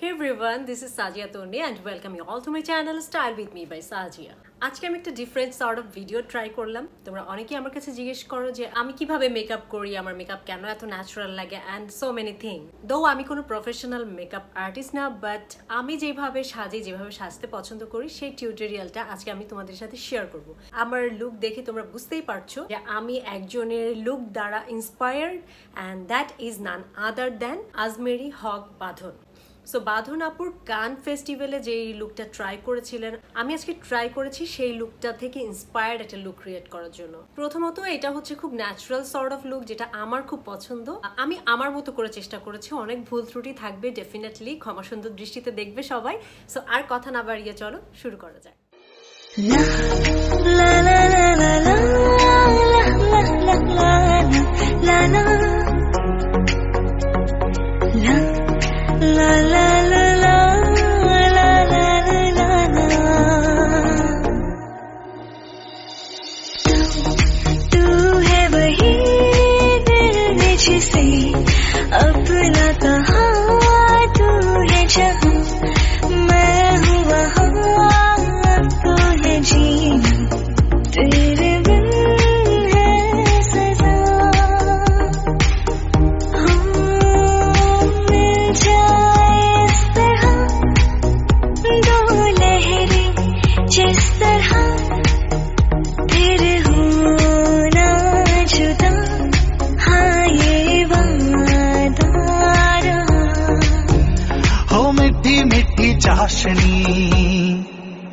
Hey everyone, this is Sajia Tony and welcome you all to my channel Style with me by Sajia. আজকে আমি একটা different sort of video try করলাম। তোমরা অনেকেই আমার কাছে জিজ্ঞেস করো যে আমি কিভাবে মেকআপ করি, আমার মেকআপ কেন এত ন্যাচারাল লাগে এন্ড সো মেনি থিং। দো আমি কোনো প্রফেশনাল মেকআপ আর্টিস্ট না, বাট আমি যেভাবে সাজি, যেভাবে সাজতে পছন্দ করি সেই টিউটোরিয়ালটা আজকে আমি তোমাদের সাথে শেয়ার করব। আমার লুক দেখে তোমরা বুঝতেই পারছো যে আমি একজনের লুক দ্বারা inspired and that is none other than Azmeri Haque Badhon. So বাঁধন আপুর কান ফেস্টিভ্যালে যে লুকটা ট্রাই করেছিলেন, আমি আজকে ট্রাই করেছি সেই লুকটা থেকে ইন্সপায়ার্ড একটা লুক ক্রিয়েট করার জন্য। প্রথমত এটা হচ্ছে খুব ন্যাচারাল সর্ট অফ লুক, যেটা আমার খুব পছন্দ। আমি আমার মতো করে চেষ্টা করেছি, অনেক ভুল ত্রুটি থাকবে, ডেফিনেটলি ক্ষমা সুন্দর দৃষ্টিতে দেখবে সবাই। সো আর কথা না বাড়িয়ে চলো শুরু করা যায়। La la la la la la la la तू है वही दिल में जिसे अपना कहा, तू है जहाँ मैं हूँ वहाँ, अब तो है जीना तेरे बिन है सजा। जिस तरह फिर होना जुदा, हाँ ये वादा रहा। हो मिठी मिठी चाशनी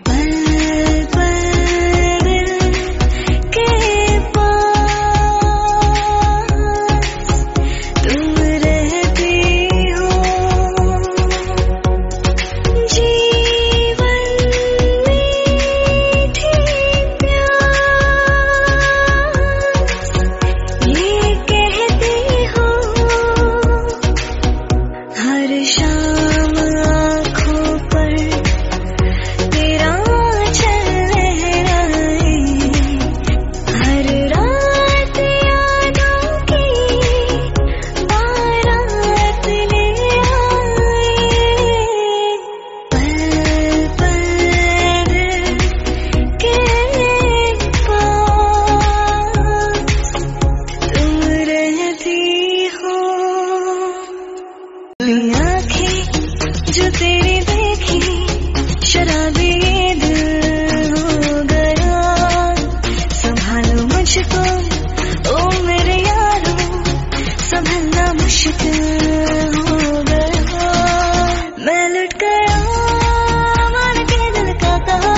पल पल दिल के पास तुम रहती हो। जो तेरी देखी शराबी दिल हो गया, संभालो मुझको ओ मेरे यारो, संभलना मुश्किल हो गया। मैं लुट गया मान के दिल का कहा,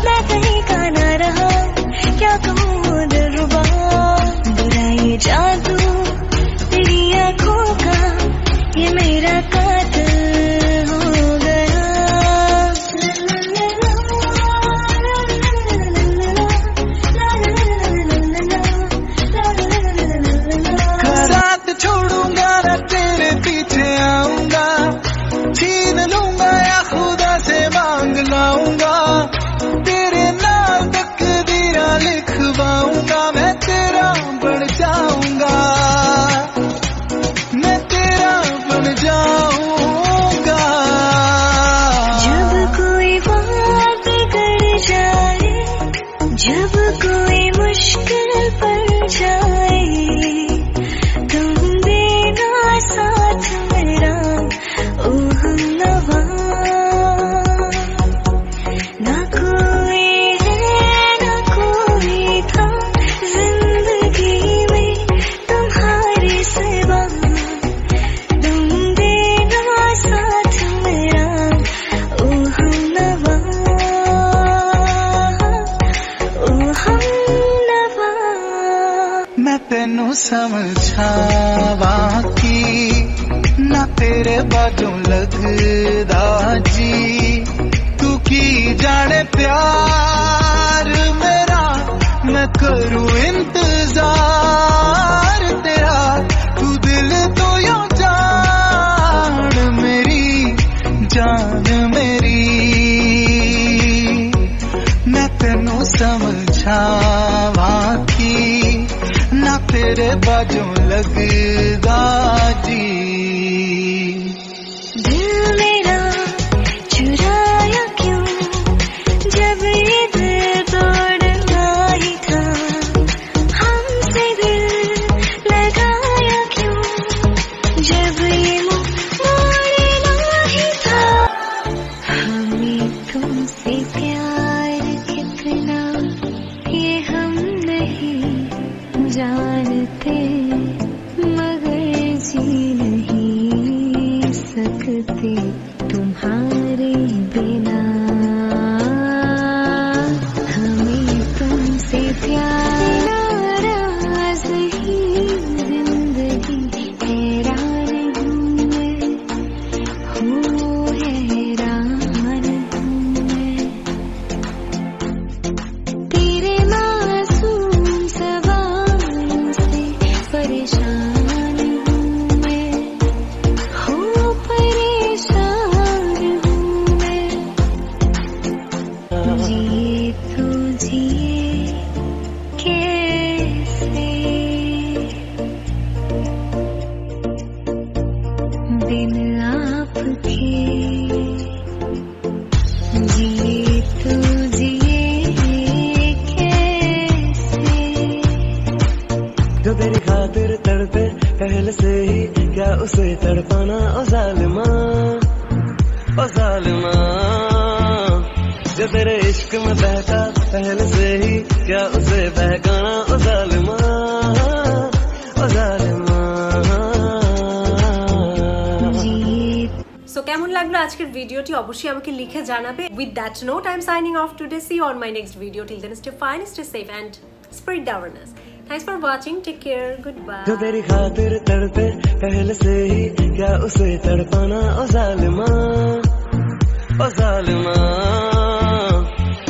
मैं कहीं का ना रहा, क्या कहूँ दिलरुबा। बुरा ये जादू तेरी आँखों का, ये मेरा कातिल हो गया। साथ छोड़ूंगा ना तेरे पीछे आऊंगा, छीन लूंगा या खुदा से मांग लाऊंगा, तेरे नाम तकदीरा लिखवाऊंगा, मैं तेरा बन जाऊंगा, मैं तेरा बन जाऊंगा। जब कोई बात बिगड़ जाए, जब कोई मुश्किल पड़ जाए, तुम देना साथ मेरा ओ हमनवा। ना कोई है ना कोई था जिंदगी में तुम्हारे सिवा, तुम देना साथ मेरा ओ हमनवा, ओ हमनवा। मैं तेनू समझावा की ना तेरे बाजों लगदा जी, तू की जाने प्यार मेरा, मैं करूँ इंतजार तेरा, तू दिल तो यूं जान मेरी जान मेरी। मैं तेनू समझावा की ना तेरे बाजों लगदा जी। दिल मेरा जीते तुम्हारे बिना, हमें तुमसे प्यार नाराज ही जिंदगी हैरान हूँ मैं, हो हैरान हूँ मैं। तेरे मासूम सवालों से परेशान हूँ मैं, हो परेशान हूँ मैं। जिए तो जिए कैसे बिन आपके, जिए तो जिए कैसे। जो तेरी खातिर तड़पे पहले से ही, क्या उसे तड़पाना ओ जालिमा, ओ जालिमा। जो तेरे इश्क में बहका पहले से ही, क्या उसे बहकाना ओ जालिमा, ओ जालिमा। সো কেমন লাগলো আজকের ভিডিওটি অবশ্যই আমাকে লিখে জানাবে। With that note I am signing off today. See you on my next video. Till then stay fine, stay safe and spread the awareness. Thanks for watching, take care, good bye. जो तेरी खातिर तड़पे पहले से ही, क्या उसे तड़पाना ओ जालिमा, ओ जालिमा।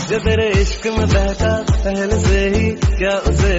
जो तेरे इश्क में बहका पहले से ही, क्या उसे